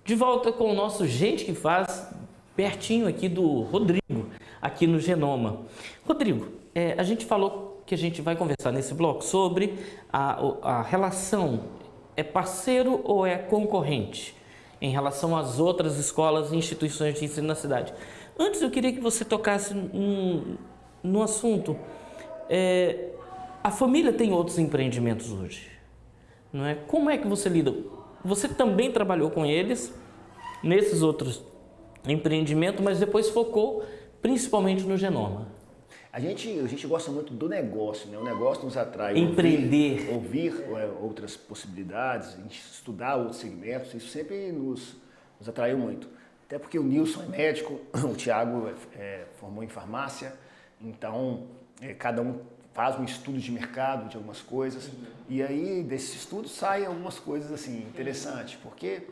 De volta com o nosso Gente que Faz, pertinho aqui do Rodrigo, aqui no Genoma. Rodrigo, a gente falou que a gente vai conversar nesse bloco sobre a relação, é parceiro ou é concorrente em relação às outras escolas e instituições de ensino na cidade. Antes eu queria que você tocasse no assunto, a família tem outros empreendimentos hoje, não é? Como é que você lida? Você também trabalhou com eles nesses outros empreendimentos, mas depois focou principalmente no Genoma. A gente gosta muito do negócio, né? O negócio nos atrai. Empreender. Ouvir outras possibilidades, a gente estudar outros segmentos, isso sempre nos atraiu muito. Até porque o Nilson é médico, o Thiago formou em farmácia, então cada um faz um estudo de mercado de algumas coisas, e aí desses estudos saem algumas coisas assim interessantes, porque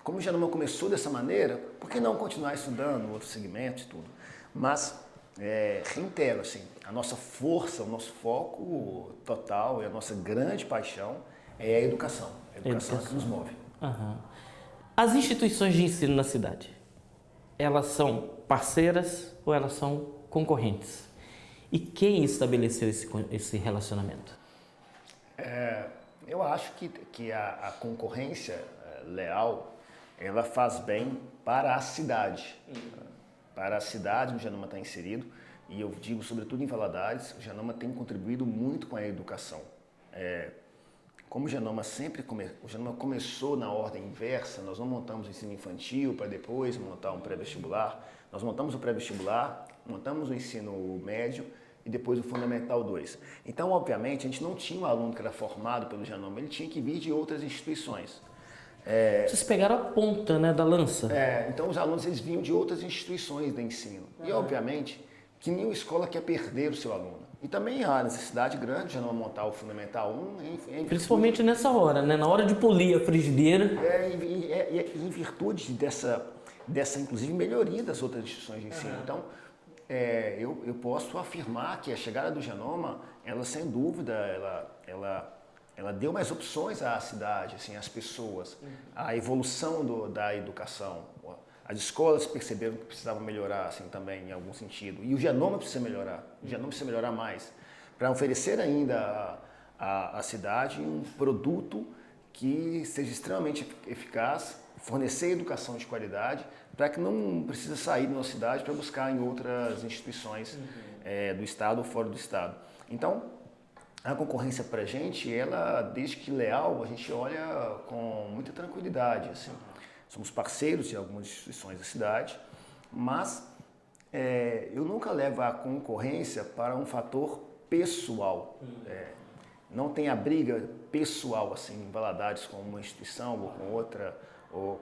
como o Genoma começou dessa maneira, por que não continuar estudando outros segmentos e tudo? Mas, reitero, assim, a nossa força, o nosso foco total e a nossa grande paixão é a educação. A educação é que nos move. Uhum. As instituições de ensino na cidade, elas são parceiras ou elas são concorrentes? E quem estabeleceu esse relacionamento? Eu acho que a concorrência leal, ela faz bem para a cidade. Para a cidade onde o Genoma está inserido, e eu digo sobretudo em Valadares, o Genoma tem contribuído muito com a educação. Como o Genoma o Genoma começou na ordem inversa, nós não montamos o ensino infantil para depois montar um pré-vestibular, nós montamos o pré-vestibular, montamos o ensino médio e depois o Fundamental 2. Então, obviamente, a gente não tinha um aluno que era formado pelo Genoma, ele tinha que vir de outras instituições. Vocês pegaram a ponta, né, da lança. Então os alunos eles vinham de outras instituições de ensino. E obviamente que nenhuma escola quer perder o seu aluno. E também há necessidade grande de não montar o Fundamental 1. Principalmente nessa hora, né? Na hora de polir a frigideira. Em virtude dessa inclusive, melhoria das outras instituições de ensino. Então, eu posso afirmar que a chegada do Genoma, ela sem dúvida, ela deu mais opções à cidade, assim, às pessoas, a evolução da educação. As escolas perceberam que precisavam melhorar assim, também, em algum sentido. E o Genoma precisa melhorar. O Genoma precisa melhorar mais. Para oferecer ainda à cidade um produto que seja extremamente eficaz, fornecer educação de qualidade, para que não precise sair da nossa cidade para buscar em outras instituições do Estado ou fora do Estado. Então, a concorrência para a gente, ela, desde que leal, a gente olha com muita tranquilidade. Assim. Somos parceiros de algumas instituições da cidade, mas eu nunca levo a concorrência para um fator pessoal. Não tem a briga pessoal assim, em Valadares com uma instituição ou com outra,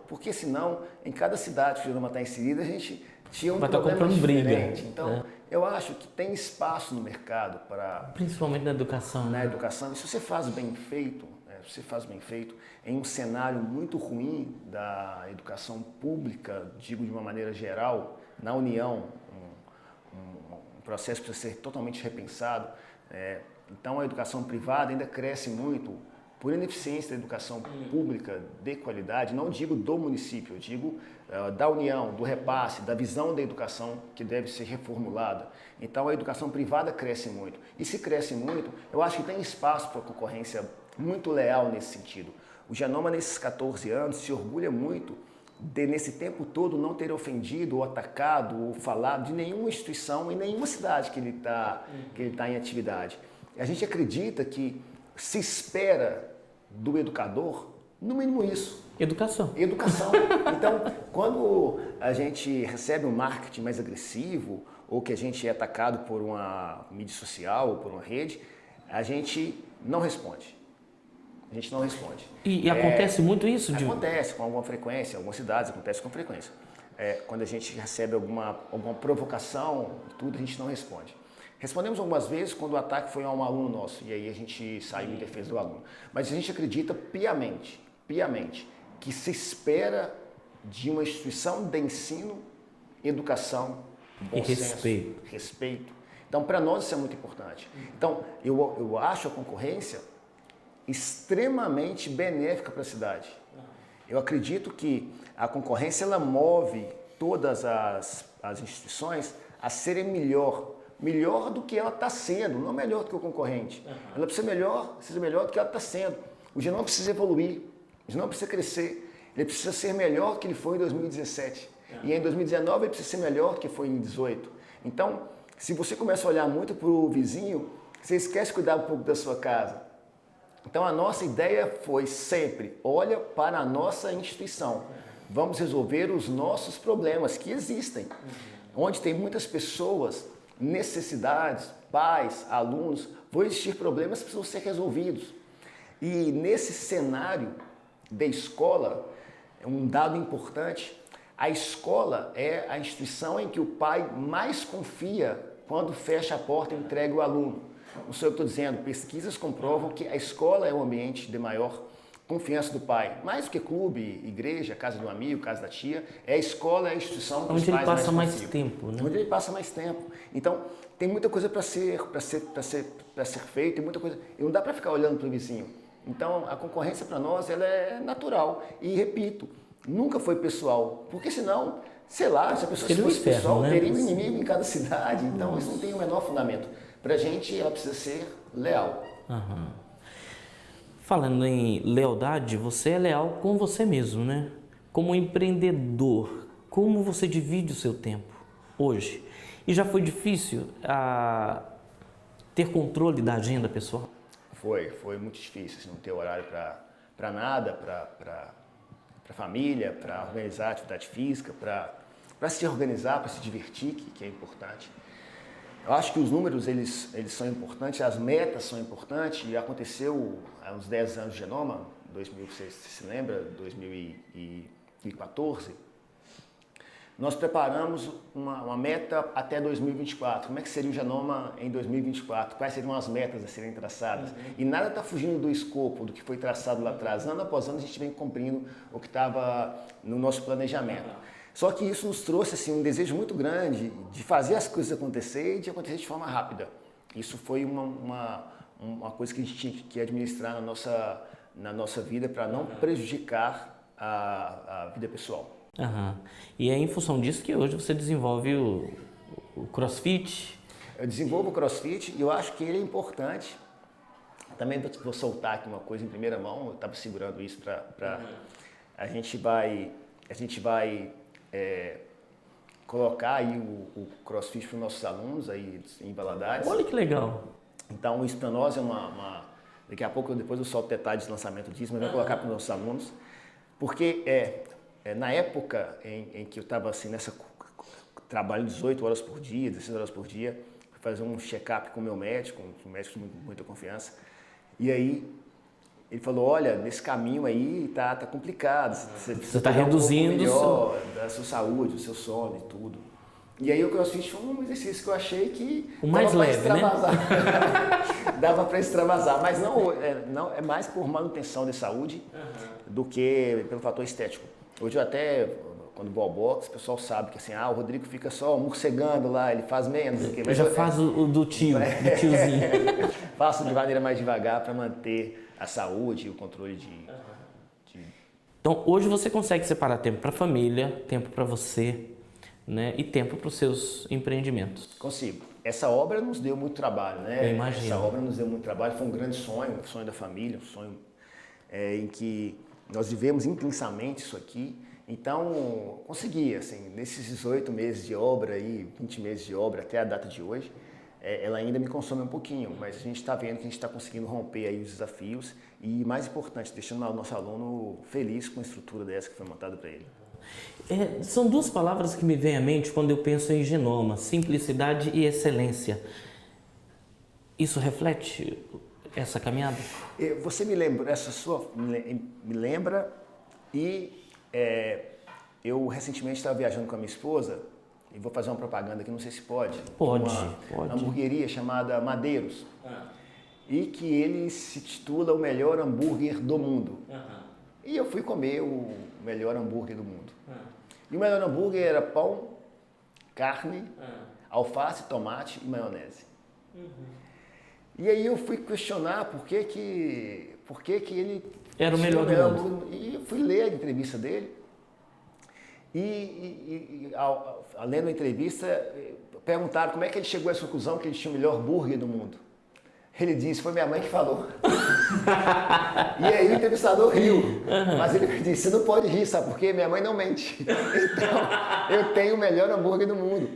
porque senão, em cada cidade que o Genoma está inserido, a gente tinha um problema diferente. Então, eu acho que tem espaço no mercado para... Principalmente na educação. Na educação. E se você faz bem feito, em um cenário muito ruim da educação pública, digo de uma maneira geral, na União, um processo que precisa ser totalmente repensado. Então, a educação privada ainda cresce muito por ineficiência da educação pública de qualidade, não digo do município, eu digo da União, do repasse, da visão da educação que deve ser reformulada. Então a educação privada cresce muito. E se cresce muito, eu acho que tem espaço para concorrência muito leal nesse sentido. O Genoma, nesses 14 anos, se orgulha muito de, nesse tempo todo, não ter ofendido ou atacado ou falado de nenhuma instituição em nenhuma cidade que ele está em atividade. A gente acredita que se espera do educador, no mínimo isso. Educação. Então, quando a gente recebe um marketing mais agressivo, ou que a gente é atacado por uma mídia social ou por uma rede, a gente não responde. E acontece muito isso? Acontece com alguma frequência, em algumas cidades acontece com frequência. Quando a gente recebe alguma provocação, tudo, a gente não responde. Respondemos algumas vezes quando o ataque foi a um aluno nosso, e aí a gente saiu em defesa do aluno. Mas a gente acredita piamente, que se espera de uma instituição de ensino, educação, bom senso, respeito. Então, para nós isso é muito importante. Então, eu acho a concorrência extremamente benéfica para a cidade. Eu acredito que a concorrência ela move todas as instituições a serem melhor do que ela está sendo, não melhor do que o concorrente. Ela precisa ser melhor do que ela está sendo. O Genoma precisa evoluir, o Genoma precisa crescer, ele precisa ser melhor do que ele foi em 2017. E em 2019 ele precisa ser melhor do que foi em 2018. Então, se você começa a olhar muito para o vizinho, você esquece de cuidar um pouco da sua casa. Então, a nossa ideia foi sempre, olha para a nossa instituição. Vamos resolver os nossos problemas que existem. Onde tem muitas pessoas, necessidades, pais, alunos, vão existir problemas que precisam ser resolvidos. E nesse cenário da escola, um dado importante, a escola é a instituição em que o pai mais confia quando fecha a porta e entrega o aluno. Não sou eu que estou dizendo, pesquisas comprovam que a escola é o ambiente de maior confiança do pai. Mais do que clube, igreja, casa do amigo, casa da tia, a escola é a instituição que onde os ele pais passa mais confiam. tempo, né? Onde ele passa mais tempo. Então, tem muita coisa para ser feita, tem muita coisa. E não dá para ficar olhando para o vizinho. Então, a concorrência para nós ela é natural. E repito, nunca foi pessoal. Porque senão, sei lá, se a pessoa fosse pessoal, né? teria um inimigo em cada cidade. Então, isso não tem o menor fundamento. Para a gente, ela precisa ser leal. Falando em lealdade, você é leal com você mesmo, né? Como empreendedor, como você divide o seu tempo hoje? E já foi difícil ter controle da agenda pessoal? Foi muito difícil, assim, não ter horário para nada, para família, para organizar atividade física, para se organizar, para se divertir, que é importante. Eu acho que os números eles são importantes, as metas são importantes, e aconteceu há uns 10 anos de Genoma, 2000, você se lembra, 2014, nós preparamos uma meta até 2024. Como é que seria o Genoma em 2024? Quais seriam as metas a serem traçadas? E nada está fugindo do escopo, do que foi traçado lá atrás. Ano após ano a gente vem cumprindo o que estava no nosso planejamento. Só que isso nos trouxe assim, um desejo muito grande de fazer as coisas acontecer e de acontecer de forma rápida. Isso foi uma coisa que a gente tinha que administrar na nossa vida para não prejudicar a vida pessoal. E é em função disso que hoje você desenvolve o CrossFit? Eu desenvolvo o CrossFit e eu acho que ele é importante. Também vou soltar aqui uma coisa em primeira mão, eu estava segurando isso para... A gente vai colocar aí o CrossFit para os nossos alunos aí em Valadares. Olha que legal! Então isso para nós é daqui a pouco, depois eu solto detalhes de lançamento disso, mas vou colocar para os nossos alunos, porque na época em que eu estava assim trabalho 18 horas por dia, 16 horas por dia, fui fazer um check-up com o meu médico, um médico de muita confiança, e aí ele falou, olha, nesse caminho aí tá complicado, você está reduzindo melhor da sua saúde, do seu sono e tudo. E aí o CrossFit foi um exercício que eu achei que o mais leve, né? Dava para extravasar, mas não é mais por manutenção de saúde do que pelo fator estético. Hoje eu até, quando vou ao boxe, o pessoal sabe que assim, o Rodrigo fica só morcegando lá, ele faz menos. Eu já faço o do tiozinho. Faço de maneira mais devagar para manter a saúde e o controle Então, hoje você consegue separar tempo para a família, tempo para você, né, e tempo para os seus empreendimentos? Consigo. Essa obra nos deu muito trabalho, né? Eu imagino. Essa obra nos deu muito trabalho, foi um grande sonho, um sonho da família, um sonho em que nós vivemos intensamente isso aqui. Então, consegui, assim, nesses 18 meses de obra, 20 meses de obra até a data de hoje, ela ainda me consome um pouquinho, mas a gente está vendo que a gente está conseguindo romper aí os desafios e, mais importante, deixando o nosso aluno feliz com a estrutura dessa que foi montada para ele. São duas palavras que me vêm à mente quando eu penso em Genoma, simplicidade e excelência. Isso reflete essa caminhada? Você me lembra, me lembra e eu recentemente estava viajando com a minha esposa e vou fazer uma propaganda aqui, não sei se pode. Pode. Uma hamburgueria chamada Madeiros e que ele se titula o melhor hambúrguer do mundo. E eu fui comer o melhor hambúrguer do mundo. E o melhor hambúrguer era pão, carne, alface, tomate e maionese. E aí eu fui questionar por que ele Era o melhor do mundo. E eu fui ler a entrevista dele lendo a entrevista, perguntaram como é que ele chegou a essa conclusão que ele tinha o melhor hambúrguer do mundo. Ele disse, foi minha mãe que falou. E aí o entrevistador riu. Mas ele disse, você não pode rir, sabe por quê? Minha mãe não mente. Então, eu tenho o melhor hambúrguer do mundo.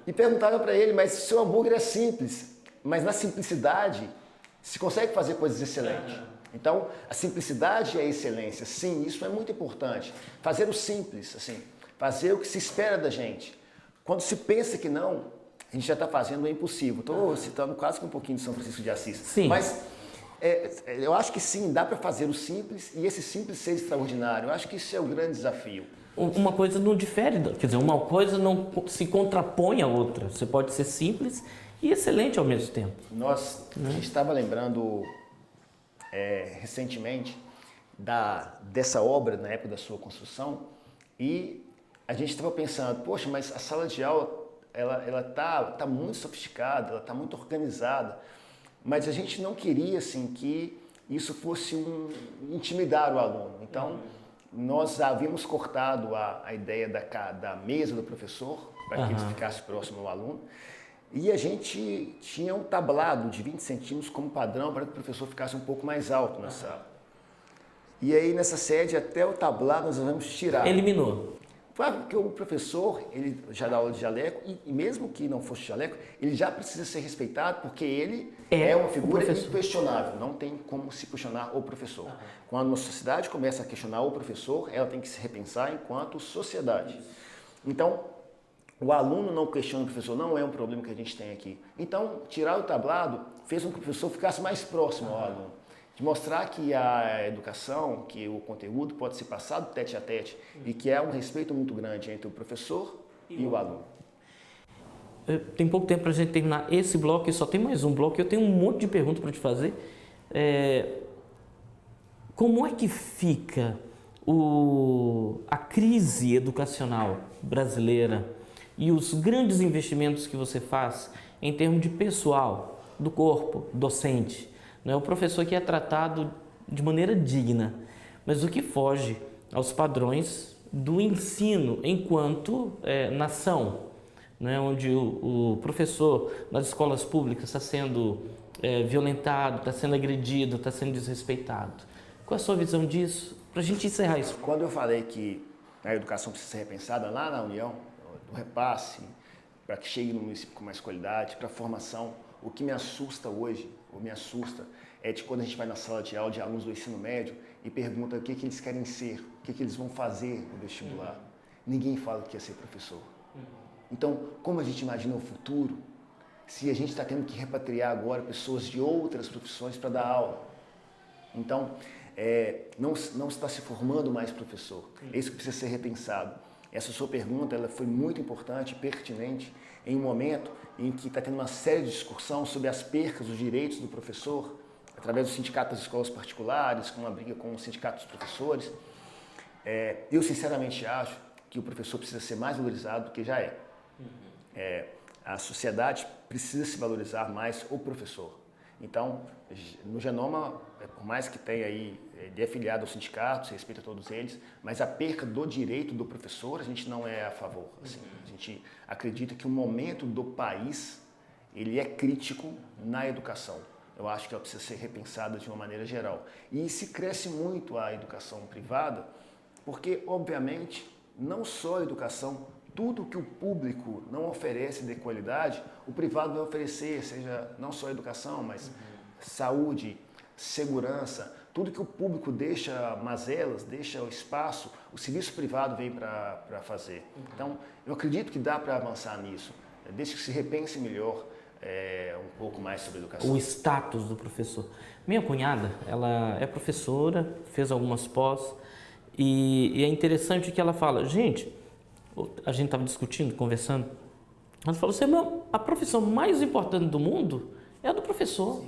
E perguntaram para ele, mas seu hambúrguer é simples. Mas na simplicidade, se consegue fazer coisas excelentes. Então, a simplicidade é a excelência. Sim, isso é muito importante. Fazer o simples, assim, fazer o que se espera da gente. Quando se pensa que não, a gente já está fazendo o impossível. Estou citando quase que um pouquinho de São Francisco de Assis. Sim. Mas eu acho que sim, dá para fazer o simples e esse simples ser extraordinário. Eu acho que isso é o grande desafio. Uma coisa não difere, quer dizer, uma coisa não se contrapõe à outra. Você pode ser simples e excelente ao mesmo tempo. A gente estava lembrando recentemente dessa obra na época da sua construção e a gente estava pensando, poxa, mas a sala de aula ela tá muito sofisticada, ela está muito organizada, mas a gente não queria assim que isso fosse intimidar o aluno. Então, nós havíamos cortado a ideia da mesa do professor para que ele ficasse próximo ao aluno e a gente tinha um tablado de 20 centímetros como padrão para que o professor ficasse um pouco mais alto na sala. E aí, nessa sede, até o tablado nós vamos tirar. Eliminou. Porque o professor, ele já dá aula de jaleco, e mesmo que não fosse jaleco, ele já precisa ser respeitado, porque ele é uma figura inquestionável, não tem como se questionar o professor. Quando uma sociedade começa a questionar o professor, ela tem que se repensar enquanto sociedade. Então, o aluno não questiona o professor, não é um problema que a gente tem aqui. Então, tirar o tablado fez com que o professor ficasse mais próximo ao aluno. De mostrar que a educação, que o conteúdo pode ser passado tete a tete e que há um respeito muito grande entre o professor e o aluno. Tem pouco tempo para a gente terminar esse bloco e só tem mais um bloco. Eu tenho um monte de perguntas para te fazer. Como é que fica a crise educacional brasileira e os grandes investimentos que você faz em termos de pessoal, do corpo, docente? O professor que é tratado de maneira digna, mas o que foge aos padrões do ensino enquanto nação, onde o professor nas escolas públicas está sendo violentado, está sendo agredido, está sendo desrespeitado. Qual é a sua visão disso? Para a gente encerrar isso. Quando eu falei que a educação precisa ser repensada lá na União, do repasse, para que chegue no município com mais qualidade, para a formação, o que me assusta hoje, é de quando a gente vai na sala de aula de alunos do ensino médio e pergunta o que eles querem ser, o que eles vão fazer no vestibular. Ninguém fala que quer ser professor. Então, como a gente imagina o futuro se a gente está tendo que repatriar agora pessoas de outras profissões para dar aula? Então, não está se formando mais professor. É isso que precisa ser repensado. Essa sua pergunta ela foi muito importante, pertinente, em um momento em que está tendo uma série de discussão sobre as percas dos direitos do professor, através do sindicato das escolas particulares, com uma briga com o sindicato dos professores. Eu, sinceramente, acho que o professor precisa ser mais valorizado do que já é. A sociedade precisa se valorizar mais o professor. Então, no Genoma, por mais que tenha aí, ele é afiliado aos sindicatos, respeita todos eles, mas a perca do direito do professor, a gente não é a favor. Assim, a gente acredita que o momento do país, ele é crítico na educação. Eu acho que ela precisa ser repensada de uma maneira geral. E se cresce muito a educação privada, porque, obviamente, não só a educação, tudo que o público não oferece de qualidade, o privado vai oferecer, seja não só educação, mas saúde, segurança, tudo que o público deixa mazelas, deixa o espaço, o serviço privado vem para fazer. Então, eu acredito que dá para avançar nisso, desde que se repense melhor um pouco mais sobre a educação. O status do professor. Minha cunhada, ela é professora, fez algumas pós, e é interessante que ela fala, gente, a gente estava discutindo, conversando, ela falou assim, a profissão mais importante do mundo é a do professor.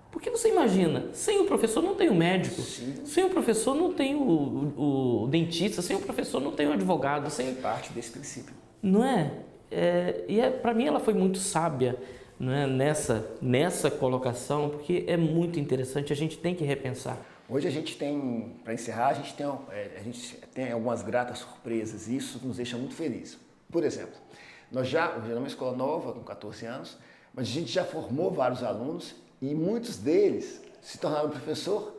Porque você imagina, sem o professor não tem o médico, sem o professor não tem o dentista, sem o professor não tem o advogado. Sem parte desse princípio. Não é? Para mim ela foi muito sábia, não é? nessa colocação, porque é muito interessante, a gente tem que repensar. Hoje a gente tem, para encerrar, a gente tem algumas gratas surpresas e isso nos deixa muito felizes. Por exemplo, o Genoma é uma escola nova, com 14 anos, mas a gente já formou vários alunos e muitos deles se tornaram professor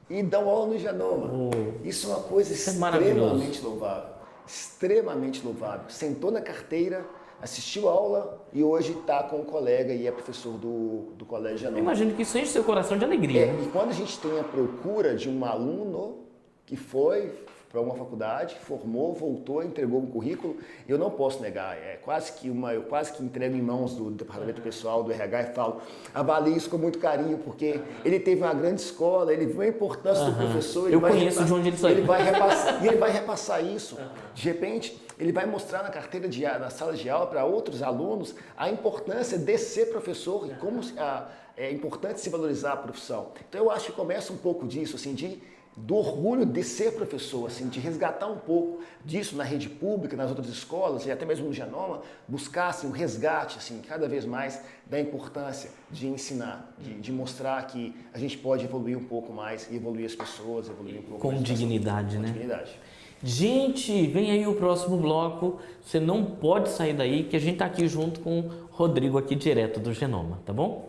e dão aula no Genoma. Isso é uma coisa extremamente louvável, extremamente louvável. Sentou na carteira, assistiu a aula e hoje está com um colega e é professor do Colégio Genoma. Eu imagino que isso enche seu coração de alegria. E quando a gente tem a procura de um aluno que foi para uma faculdade, formou, voltou, entregou um currículo, eu não posso negar. Eu quase que entrego em mãos do departamento pessoal, do RH e falo, avalie isso com muito carinho, porque ele teve uma grande escola, ele viu a importância do professor. Eu conheço de onde ele saiu. Ele vai repassar isso. De repente, ele vai mostrar na carteira na sala de aula para outros alunos a importância de ser professor e como é importante se valorizar a profissão. Então eu acho que começa um pouco disso, assim, do orgulho de ser professor, assim, de resgatar um pouco disso na rede pública, nas outras escolas e até mesmo no Genoma, buscar assim, um resgate assim, cada vez mais da importância de ensinar, de mostrar que a gente pode evoluir um pouco mais e evoluir as pessoas, evoluir um pouco com mais. Dignidade, né? Com dignidade. Gente, vem aí o próximo bloco. Você não pode sair daí, que a gente está aqui junto com o Rodrigo, aqui direto do Genoma, tá bom?